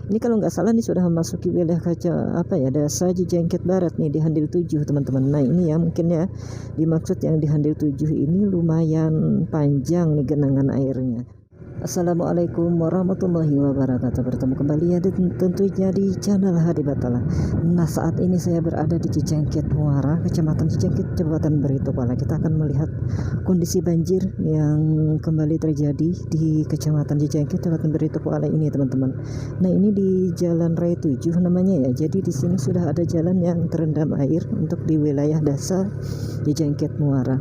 Ini kalau nggak salah nih sudah memasuki wilayah Desa Cijengkit Barat nih di Handil 7 teman-teman. Nah ini ya mungkin ya dimaksud yang di Handil 7 ini lumayan panjang nih genangan airnya. Assalamualaikum warahmatullahi wabarakatuh. Bertemu kembali ya tentunya di channel Hadi Batala. Nah saat ini saya berada di Cijengkit Muara, Kecamatan Cijengkit, Kabupaten Baritokwala. Kita akan melihat kondisi banjir yang kembali terjadi di Kecamatan Cijengkit, Kabupaten Baritokwala ini teman-teman. Nah ini di Jalan Raya 7 namanya ya. Jadi di sini sudah ada jalan yang terendam air untuk di wilayah Desa Cijengkit Muara.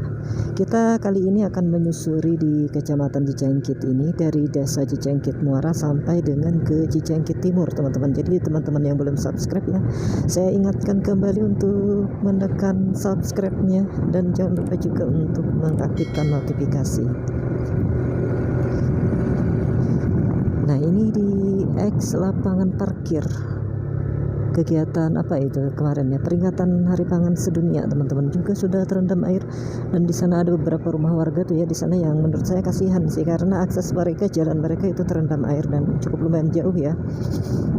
Kita kali ini akan menyusuri di Kecamatan Cijengkit ini dari Desa Cijengkit Muara sampai dengan ke Cijengkit Timur teman-teman. Jadi teman-teman yang belum subscribe ya, saya ingatkan kembali untuk menekan subscribe-nya dan jangan lupa juga untuk mengaktifkan notifikasi. Nah ini di X lapangan parkir, kegiatan apa itu kemarin ya, peringatan Hari Pangan Sedunia teman-teman, juga sudah terendam air. Dan di sana ada beberapa rumah warga tuh ya di sana yang menurut saya kasihan sih, karena akses mereka, jalan mereka itu terendam air dan cukup lumayan jauh ya,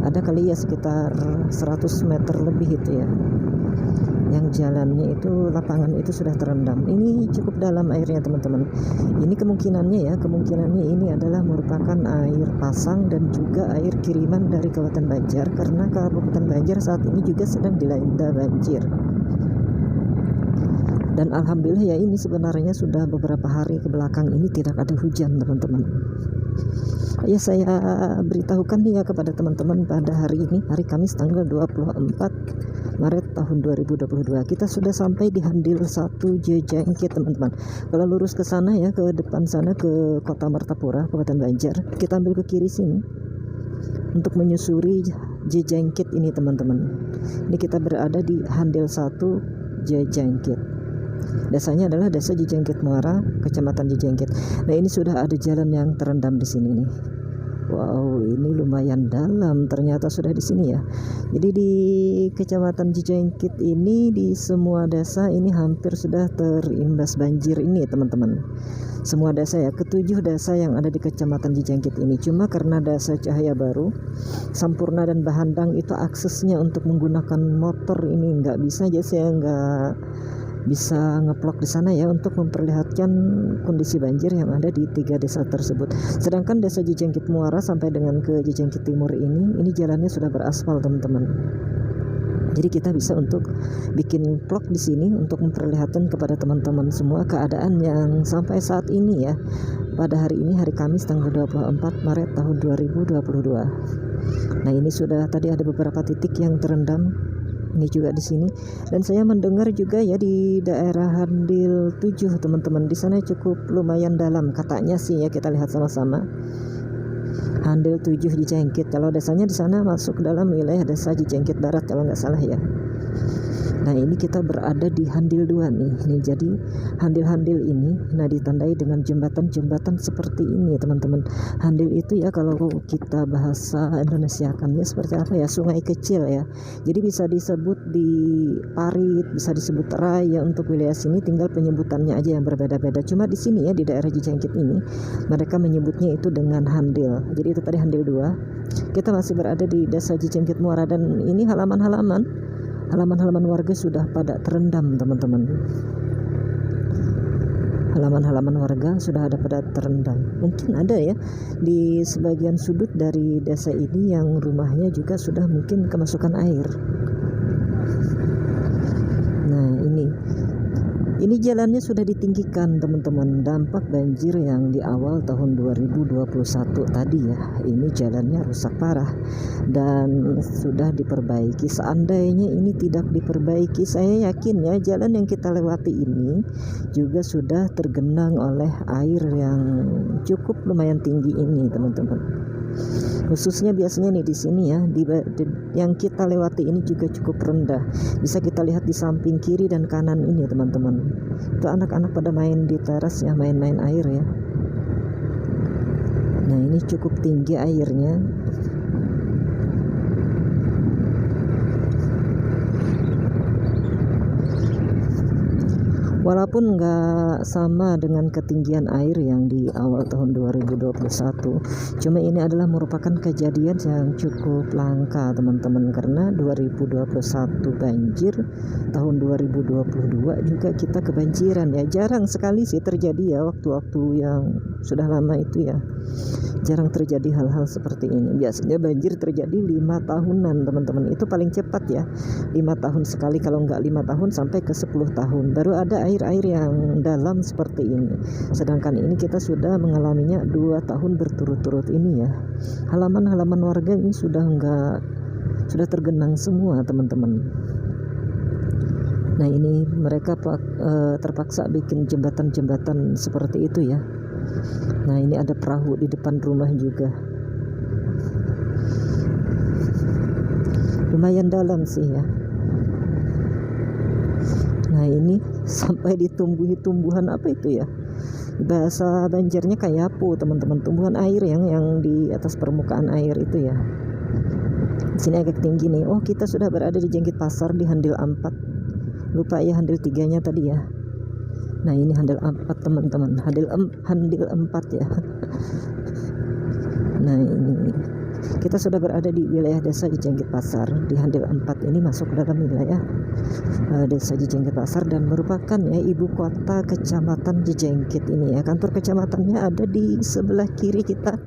ada kali ya sekitar 100 meter lebih itu ya yang jalannya itu, lapangan itu sudah terendam. Ini cukup dalam airnya teman-teman. Ini kemungkinannya ini adalah merupakan air pasang dan juga air kiriman dari Kabupaten Banjar, karena Kabupaten Banjar saat ini juga sedang dilanda banjir. Dan alhamdulillah ya, ini sebenarnya sudah beberapa hari ke belakang ini tidak ada hujan teman-teman. Ya saya beritahukan nih ya kepada teman-teman, pada hari ini, hari Kamis tanggal 24 Maret tahun 2022, kita sudah sampai di Handil 1 Cijengkit teman-teman. Kalau lurus ke sana ya, ke depan sana ke Kota Martapura, Kabupaten Banjar, kita ambil ke kiri sini untuk menyusuri Cijengkit ini teman-teman. Ini kita berada di Handil 1 Cijengkit. Desanya adalah Desa Cijengkit Muara, Kecamatan Cijengkit. Nah ini sudah ada jalan yang terendam di sini nih. Wow, ini lumayan dalam ternyata sudah di sini ya. Jadi di Kecamatan Cijengkit ini, di semua desa ini hampir sudah terimbas banjir ini teman-teman. Semua desa ya, ketujuh desa yang ada di Kecamatan Cijengkit ini. Cuma karena Desa Cahaya Baru, Sampurna dan Bahandang itu aksesnya untuk menggunakan motor ini nggak bisa, jadi saya nggak bisa ngeplok di sana ya untuk memperlihatkan kondisi banjir yang ada di 3 desa tersebut. Sedangkan Desa Cijengkit Muara sampai dengan ke Cijengkit Timur ini jalannya sudah beraspal teman-teman. Jadi kita bisa untuk bikin vlog di sini untuk memperlihatkan kepada teman-teman semua keadaan yang sampai saat ini ya. Pada hari ini, hari Kamis tanggal 24 Maret tahun 2022. Nah, ini sudah tadi ada beberapa titik yang terendam. Ini juga di sini, dan saya mendengar juga ya di daerah Handil 7 teman-teman, di sana cukup lumayan dalam katanya sih ya. Kita lihat sama-sama. Handil 7 Cijengkit, kalau desanya di sana masuk dalam wilayah Desa Cijengkit Barat kalau nggak salah ya. Nah ini kita berada di Handil 2 nih. Jadi Handil-Handil ini ditandai dengan jembatan-jembatan seperti ini teman-teman. Handil itu ya kalau kita bahasa Indonesiakannya seperti apa ya, sungai kecil ya. Jadi bisa disebut di parit, bisa disebut raya untuk wilayah sini, tinggal penyebutannya aja yang berbeda-beda. Cuma di sini ya di daerah Cijengkit ini mereka menyebutnya itu dengan Handil. Jadi itu tadi Handil 2. Kita masih berada di Desa Cijengkit Muara, dan ini halaman-halaman warga sudah pada terendam teman-teman. Halaman-halaman warga sudah ada pada terendam. Mungkin ada ya di sebagian sudut dari desa ini yang rumahnya juga sudah mungkin kemasukan air. Nah ini jalannya sudah ditinggikan teman-teman. Dampak banjir yang di awal tahun 2021 tadi ya, ini jalannya rusak parah dan sudah diperbaiki. Seandainya ini tidak diperbaiki, saya yakin ya jalan yang kita lewati ini juga sudah tergenang oleh air yang cukup lumayan tinggi ini teman-teman. Khususnya biasanya nih di sini ya, yang kita lewati ini juga cukup rendah. Bisa kita lihat di samping kiri dan kanan ini teman-teman. Itu anak-anak pada main di teras ya, main-main air ya. Nah ini cukup tinggi airnya. Walaupun nggak sama dengan ketinggian air yang di awal tahun 2021, cuma ini adalah merupakan kejadian yang cukup langka teman-teman, karena 2021 banjir, tahun 2022 juga kita kebanjiran ya. Jarang sekali sih terjadi ya waktu-waktu yang sudah lama itu ya. Jarang terjadi hal-hal seperti ini. Biasanya banjir terjadi 5 tahunan teman-teman, itu paling cepat ya, 5 tahun sekali, kalau nggak 5 tahun sampai ke 10 tahun baru ada air yang dalam seperti ini. Sedangkan ini kita sudah mengalaminya 2 tahun berturut-turut ini ya. Halaman-halaman warga ini sudah tergenang semua teman-teman. Nah ini mereka terpaksa bikin jembatan-jembatan seperti itu ya. Nah ini ada perahu di depan rumah juga, lumayan dalam sih ya. Nah ini sampai ditumbuhi tumbuhan apa itu ya, bahasa Banjarnya kayapu teman-teman, tumbuhan air yang di atas permukaan air itu ya. Di sini agak tinggi nih. Oh kita sudah berada di Jenggit Pasar di Handil 4, lupa ya Handil 3-nya tadi ya. Nah ini Handil 4 teman-teman, Handil 4 ya. Nah ini kita sudah berada di wilayah desa Jenggit Pasar di Handil 4 ini, masuk ke dalam wilayah desa Jenggit Pasar dan merupakan ya ibu kota kecamatan Jenggit ini ya. Kantor kecamatannya ada di sebelah kiri kita,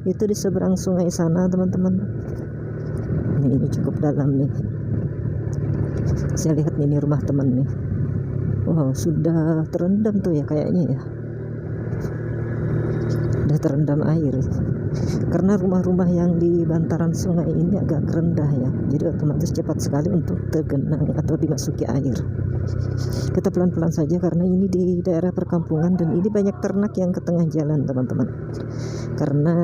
itu di seberang sungai sana teman-teman. Ini cukup dalam nih. Saya lihat ini rumah teman nih. Wow sudah terendam tuh ya kayaknya ya, udah terendam air karena rumah-rumah yang di bantaran sungai ini agak rendah ya, jadi otomatis cepat sekali untuk tergenang atau dimasuki air. Kita pelan-pelan saja karena ini di daerah perkampungan dan ini banyak ternak yang ke tengah jalan teman-teman, karena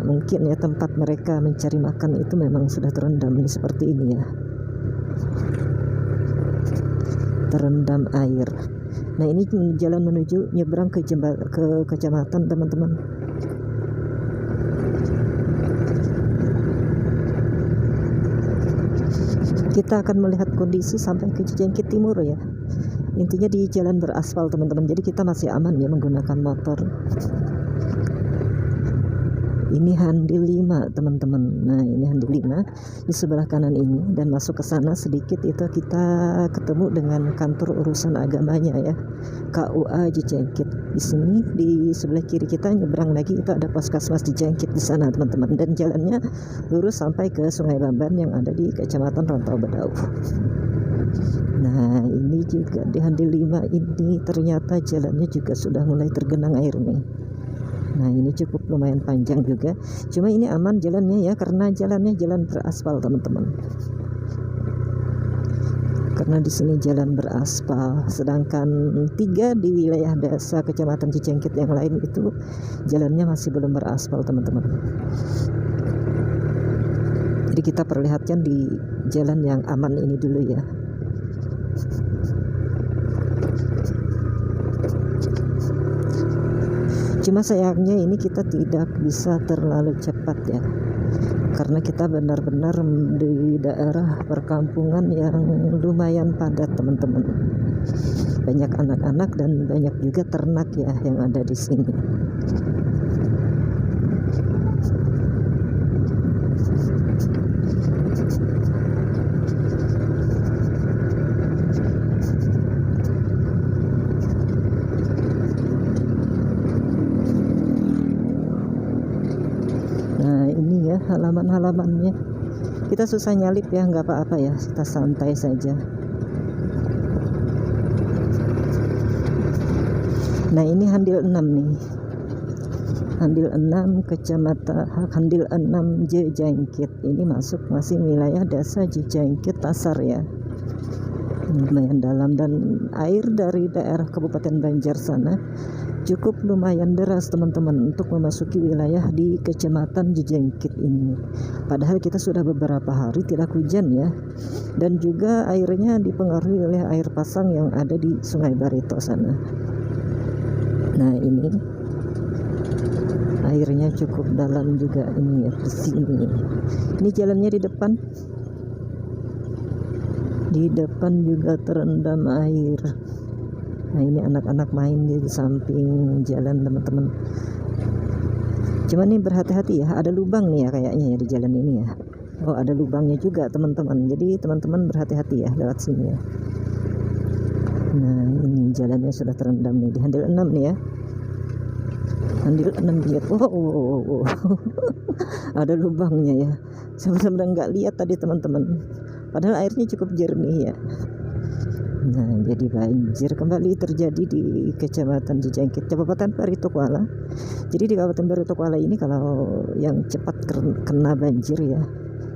mungkin ya tempat mereka mencari makan itu memang sudah terendam ini seperti ini ya, terendam air. Nah ini jalan menuju nyebrang ke kecamatan teman-teman. Kita akan melihat kondisi sampai ke Jenggit Timur ya. Intinya di jalan beraspal teman-teman, jadi kita masih aman ya menggunakan motor. Ini Handil 5 teman-teman. Nah ini Handil 5 di sebelah kanan ini, dan masuk ke sana sedikit itu kita ketemu dengan kantor urusan agamanya ya, KUA Jenggit. Di sini di sebelah kiri kita nyebrang lagi itu ada Puskesmas Jenggit di sana teman-teman, dan jalannya lurus sampai ke Sungai Bamban yang ada di Kecamatan Rantau Bedau. Nah ini juga di Handil 5 ini ternyata jalannya juga sudah mulai tergenang air nih. Nah ini cukup lumayan panjang juga, cuma ini aman jalannya ya, karena jalannya jalan beraspal teman-teman. Karena di sini jalan beraspal, sedangkan 3 di wilayah desa Kecamatan Jenggit yang lain itu jalannya masih belum beraspal teman-teman. Jadi kita perlihatkan di jalan yang aman ini dulu ya. Cuma sayangnya ini kita tidak bisa terlalu cepat ya, karena kita benar-benar di daerah perkampungan yang lumayan padat teman-teman. Banyak anak-anak dan banyak juga ternak ya yang ada di sini. Halaman-halamannya kita susah nyalip ya, nggak apa-apa ya, kita santai saja. Nah ini Handil 6 nih, Handil 6 Kecamatan Handil 6 Jenggit ini masih wilayah desa Jenggit Pasar ya, lumayan dalam, dan air dari daerah Kabupaten Banjar sana cukup lumayan deras teman-teman untuk memasuki wilayah di Kecamatan Jenggit ini. Padahal kita sudah beberapa hari tidak hujan ya, dan juga airnya dipengaruhi oleh air pasang yang ada di Sungai Barito sana. Nah ini airnya cukup dalam juga ini ya di sini. Ini jalannya di depan juga terendam air. Nah ini anak-anak main di samping jalan teman-teman. Cuman nih berhati-hati ya, ada lubang nih ya kayaknya ya di jalan ini ya. Oh ada lubangnya juga teman-teman, jadi teman-teman berhati-hati ya lewat sini ya. Nah ini jalannya sudah terendam nih di handle 6 nih ya, handle 6 lihat. Oh. Ada lubangnya ya, sebenarnya nggak lihat tadi teman-teman, padahal airnya cukup jernih ya. Nah jadi banjir kembali terjadi di Kecamatan Cijengkit, Kabupaten Baritokwala. Jadi di Kabupaten Baritokwala ini kalau yang cepat kena banjir ya,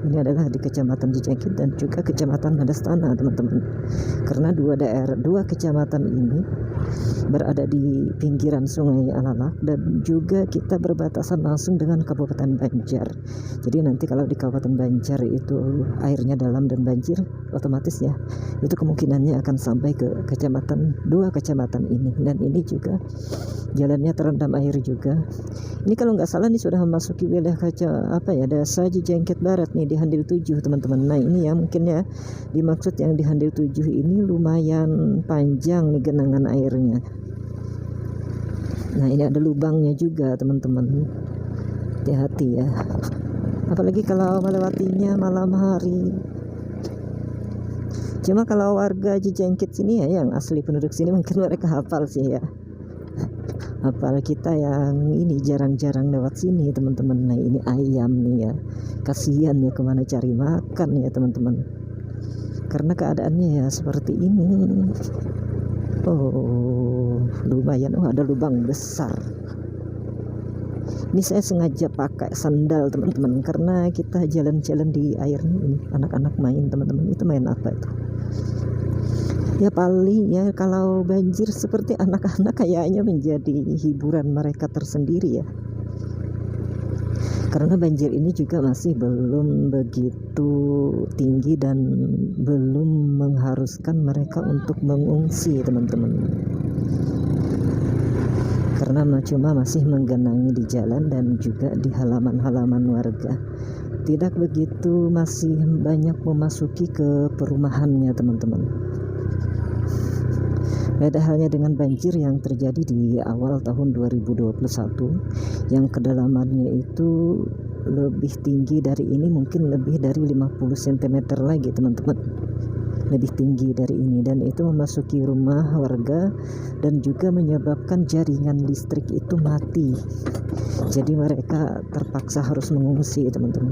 ini adalah di Kecamatan Cijengkit dan juga Kecamatan Madastana teman-teman, karena dua kecamatan ini berada di pinggiran Sungai Alalak dan juga kita berbatasan langsung dengan Kabupaten Banjar. Jadi nanti kalau di Kabupaten Banjar itu airnya dalam dan banjir, otomatis ya itu kemungkinannya akan sampai ke dua kecamatan ini, dan ini juga jalannya terendam air juga. Ini kalau nggak salah nih sudah memasuki wilayah Desa Cijengkit Barat nih di handil 7 teman-teman. Nah ini ya mungkin ya dimaksud yang di handil 7 ini lumayan panjang nih genangan airnya. Nah ini ada lubangnya juga teman-teman, hati-hati ya, apalagi kalau melewatinya malam hari. Cuma kalau warga Cijengkit sini ya, yang asli penduduk sini mungkin mereka hafal sih ya, hafal. Kita yang ini jarang-jarang lewat sini teman-teman. Nah ini ayam nih ya, kasihan ya, kemana cari makan ya teman-teman, karena keadaannya ya seperti ini. Oh lumayan, ada lubang besar. Ini saya sengaja pakai sandal teman-teman, karena kita jalan-jalan di air ini. Anak-anak main teman-teman, itu main apa itu ya, paling ya kalau banjir seperti anak-anak kayaknya menjadi hiburan mereka tersendiri ya, karena banjir ini juga masih belum begitu tinggi dan belum mengharuskan mereka untuk mengungsi teman-teman, karena cuma masih menggenangi di jalan dan juga di halaman-halaman warga, tidak begitu masih banyak memasuki ke perumahannya teman-teman. Beda halnya dengan banjir yang terjadi di awal tahun 2021 yang kedalamannya itu lebih tinggi dari ini, mungkin lebih dari 50 cm lagi teman-teman, lebih tinggi dari ini, dan itu memasuki rumah warga dan juga menyebabkan jaringan listrik itu mati. Jadi mereka terpaksa harus mengungsi teman-teman.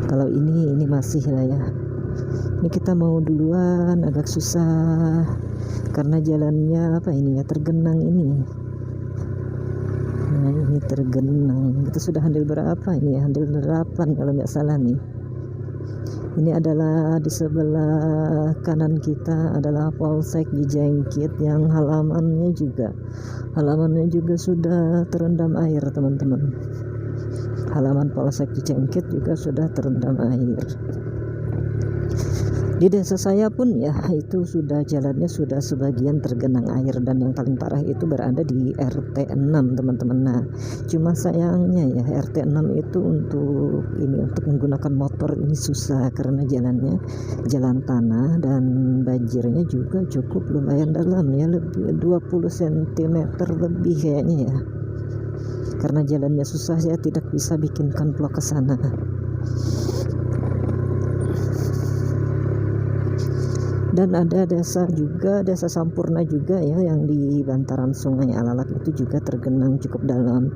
Kalau ini masih lah ya. Ini kita mau duluan, agak susah karena jalannya tergenang ini. Nah ini tergenang. Kita sudah handil berapa ini ya? Handil 8 kalau nggak salah nih. Ini adalah di sebelah kanan kita adalah Polsek Cijengkit yang halamannya juga sudah terendam air teman-teman. Halaman Polsek Cijengkit juga sudah terendam air. Di desa saya pun ya itu sudah jalannya sudah sebagian tergenang air, dan yang paling parah itu berada di RT 6 teman-teman. Nah cuma sayangnya ya RT 6 itu untuk menggunakan motor ini susah karena jalannya jalan tanah dan banjirnya juga cukup lumayan dalam ya, lebih 20 cm lebih kayaknya ya, karena jalannya susah saya tidak bisa bikinkan vlog ke sana. Dan ada desa Sampurna juga ya yang di bantaran Sungai Alalak itu juga tergenang cukup dalam,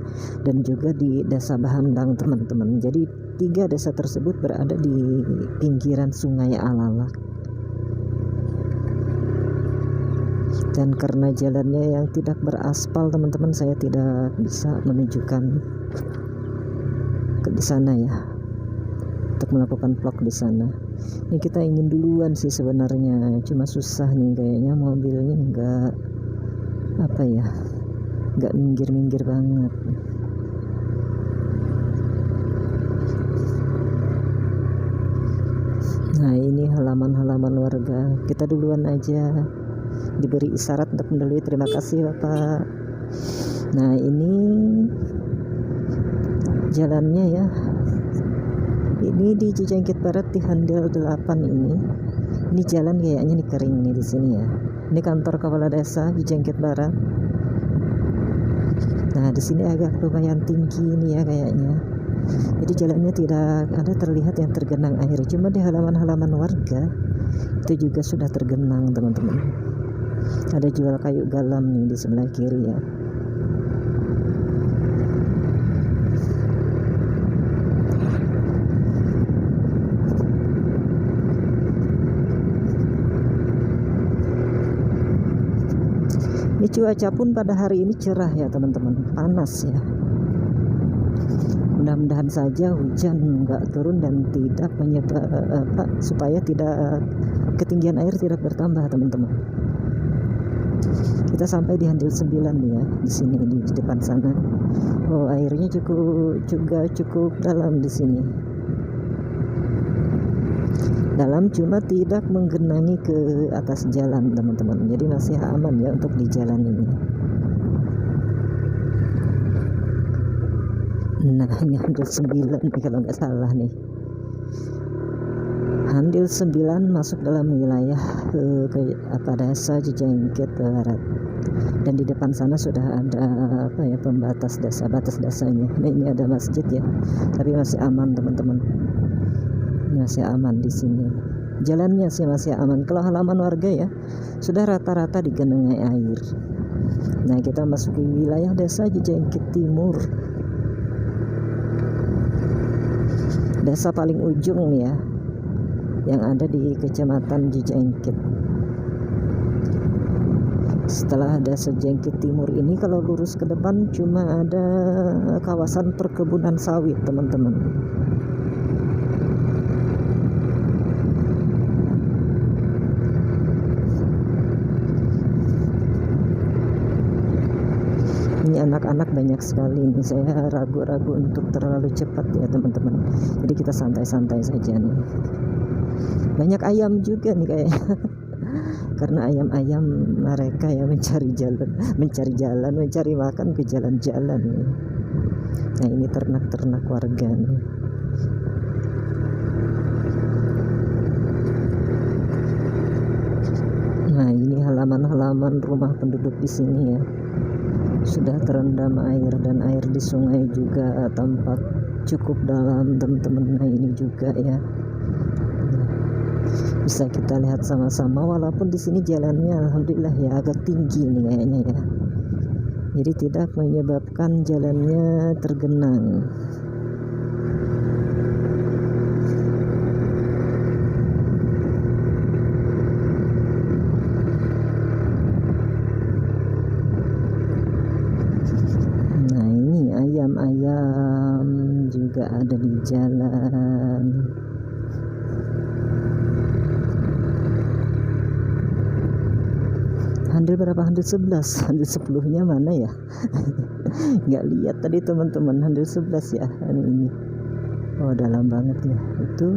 dan juga di Desa Bahandang teman-teman. Jadi 3 desa tersebut berada di pinggiran Sungai Alalak. Dan karena jalannya yang tidak beraspal teman-teman, saya tidak bisa menunjukkan ke sana ya untuk melakukan vlog di sana. Ini kita ingin duluan sih sebenarnya, cuma susah nih kayaknya mobilnya nggak minggir banget. Nah ini halaman warga, kita duluan aja, diberi isyarat untuk mendahului. Terima kasih Bapak. Nah ini jalannya ya, ini di Cijengkit Barat di handle 8 ini jalan kayaknya nih kering nih di sini ya. Ini kantor kepala desa Cijengkit Barat. Nah, di sini agak lumayan tinggi ini ya kayaknya. Jadi jalannya tidak ada terlihat yang tergenang air. Cuma di halaman-halaman warga itu juga sudah tergenang, teman-teman. Ada jual kayu galam nih di sebelah kiri ya. Ini cuaca pun pada hari ini cerah ya teman-teman, panas ya. Mudah-mudahan saja hujan nggak turun dan tidak supaya tidak ketinggian air tidak bertambah teman-teman. Kita sampai di handil 9 nih ya, di sini di depan sana. Oh, airnya cukup dalam di sini. Dalam, cuma tidak menggenangi ke atas jalan teman-teman, jadi masih aman ya untuk di jalan ini. Nah, ini handil 9 nih kalau nggak salah nih. Handil 9 masuk dalam wilayah desa Cijengkit Barat. Dan di depan sana sudah ada pembatas desa, batas desanya. Nah, ini ada masjid ya, tapi masih aman teman-teman. Masih aman di sini. Jalannya sih masih aman. Kalau halaman warga ya sudah rata-rata digenangi air. Nah, kita masuk ke wilayah desa Cijengkit Timur. Desa paling ujung ya, yang ada di Kecamatan Cijengkit. Setelah desa Cijengkit Timur ini, kalau lurus ke depan cuma ada kawasan perkebunan sawit teman-teman. Ini anak-anak banyak sekali nih, saya ragu-ragu untuk terlalu cepat ya teman-teman. Jadi kita santai-santai saja nih. Banyak ayam juga nih kayaknya. Karena ayam-ayam mereka ya mencari makan ke jalan-jalan nih. Nah, ini ternak-ternak warga nih. Nah, ini halaman-halaman rumah penduduk di sini ya. Sudah terendam air, dan air di sungai juga tampak cukup dalam teman-teman. Nah, ini juga ya, bisa kita lihat sama-sama, walaupun di sini jalannya alhamdulillah ya agak tinggi nih kayaknya ya, jadi tidak menyebabkan jalannya tergenang. Ayam juga ada di jalan. Handil berapa? Handil 11. Handil 10-nya mana ya? Nggak lihat tadi teman-teman. Handil 11 ya ini. Oh, dalam banget ya itu.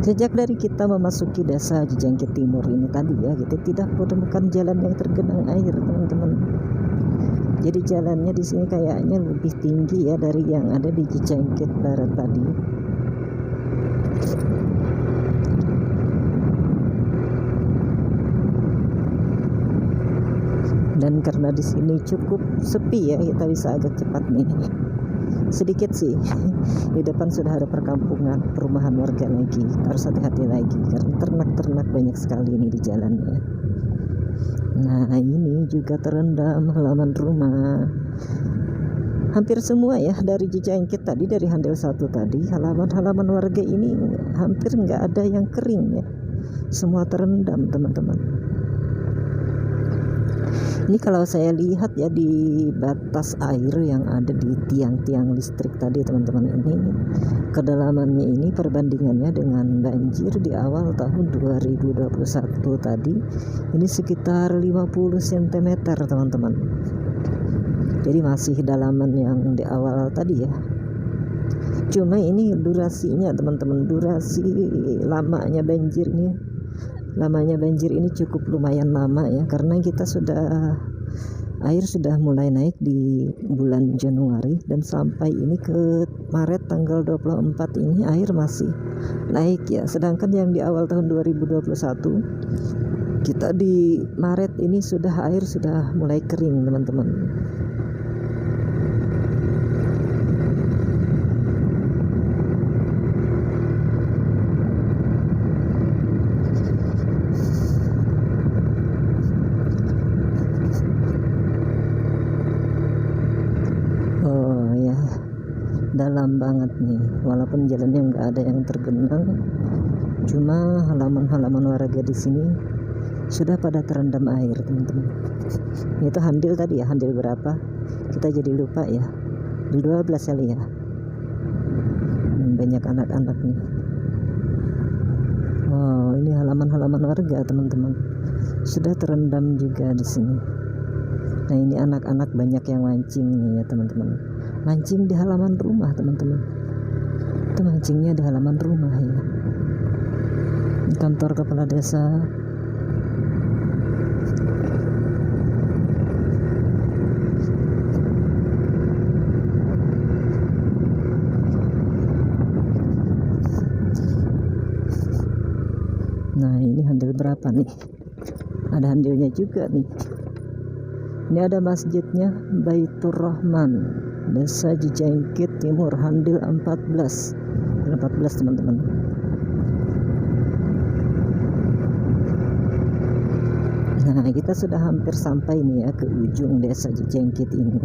Sejak dari kita memasuki desa Cijengkit Timur ini tadi ya, kita tidak menemukan jalan yang tergenang air teman-teman. Jadi jalannya di sini kayaknya lebih tinggi ya dari yang ada di Cijengkit Barat tadi. Dan karena di sini cukup sepi ya, kita bisa agak cepat nih. Sedikit sih di depan sudah ada perkampungan, perumahan warga lagi. Harus hati-hati lagi karena ternak-ternak banyak sekali ini di jalannya. Nah, ini juga terendam halaman rumah. Hampir semua ya dari Cijengkit tadi, dari handil 1 tadi, halaman-halaman warga ini hampir nggak ada yang kering ya. Semua terendam teman-teman. Ini kalau saya lihat ya di batas air yang ada di tiang-tiang listrik tadi teman-teman, ini kedalamannya ini perbandingannya dengan banjir di awal tahun 2021 tadi ini sekitar 50 cm teman-teman. Jadi masih dalaman yang di awal tadi ya. Cuma ini durasinya teman-teman, durasi lamanya banjir ini cukup lumayan lama ya, karena kita sudah Air sudah mulai naik di bulan Januari dan sampai ini ke Maret tanggal 24 ini air masih naik ya. Sedangkan yang di awal tahun 2021 kita di Maret ini air sudah mulai kering teman-teman. Oh ya, dalam banget nih, walaupun jalannya nggak ada yang tergenang, cuma halaman-halaman warga di sini sudah pada terendam air teman-teman. Itu handil tadi ya, handil berapa kita jadi lupa ya, 12 kali ya. Banyak anak-anak nih. Wow, ini halaman-halaman warga teman-teman, sudah terendam juga di sini. Nah ini anak-anak banyak yang mancing nih ya teman-teman, mancing di halaman rumah teman-teman. Itu mancingnya di halaman rumah ya, di kantor kepala desa. Nah ini handil berapa nih, ada handilnya juga nih. Ini ada masjidnya, Baitur Rahman, Desa Cijengkit Timur, handil 14 teman-teman. Nah kita sudah hampir sampai nih ya ke ujung desa Cijengkit ini.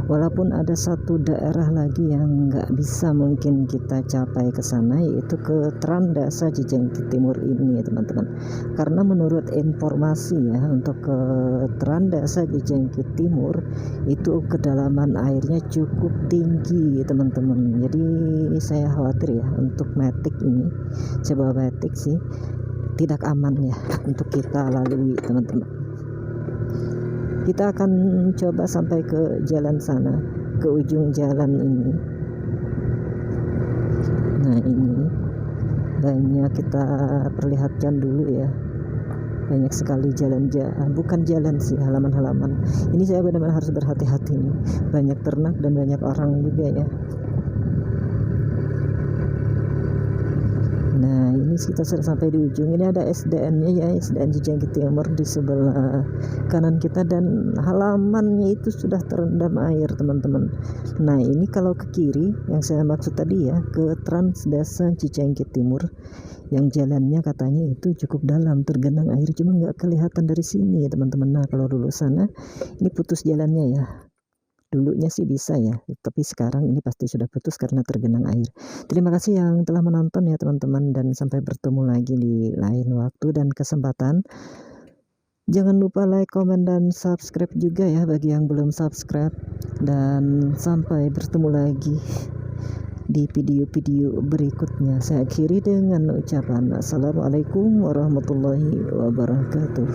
Walaupun ada satu daerah lagi yang nggak bisa mungkin kita capai ke sana, yaitu ke Tran Desa Cijengkit Timur ini ya teman-teman. Karena menurut informasi ya, untuk ke Tran Desa Cijengkit Timur itu kedalaman airnya cukup tinggi teman-teman. Jadi saya khawatir ya untuk metik ini, coba metik sih tidak aman ya untuk kita lalui teman-teman. Kita akan coba sampai ke jalan sana, ke ujung jalan ini. Nah ini banyak kita perlihatkan dulu ya, banyak sekali bukan jalan sih, halaman-halaman. Ini saya benar-benar harus berhati-hati nih, banyak ternak dan banyak orang juga ya. Nah ini kita sudah sampai di ujung. Ini ada SDN-nya ya, SDN Cijengkit Timur di sebelah kanan kita, dan halamannya itu sudah terendam air teman-teman. Nah ini kalau ke kiri yang saya maksud tadi ya, ke Trans Desa Cijengkit Timur, yang jalannya katanya itu cukup dalam, tergenang air, cuma nggak kelihatan dari sini teman-teman. Nah kalau dulu sana ini putus jalannya ya, dulunya sih bisa ya, tapi sekarang ini pasti sudah putus karena tergenang air. Terima kasih yang telah menonton ya teman-teman, dan sampai bertemu lagi di lain waktu dan kesempatan. Jangan lupa like, komen, dan subscribe juga ya bagi yang belum subscribe, dan sampai bertemu lagi di video-video berikutnya. Saya akhiri dengan ucapan assalamualaikum warahmatullahi wabarakatuh.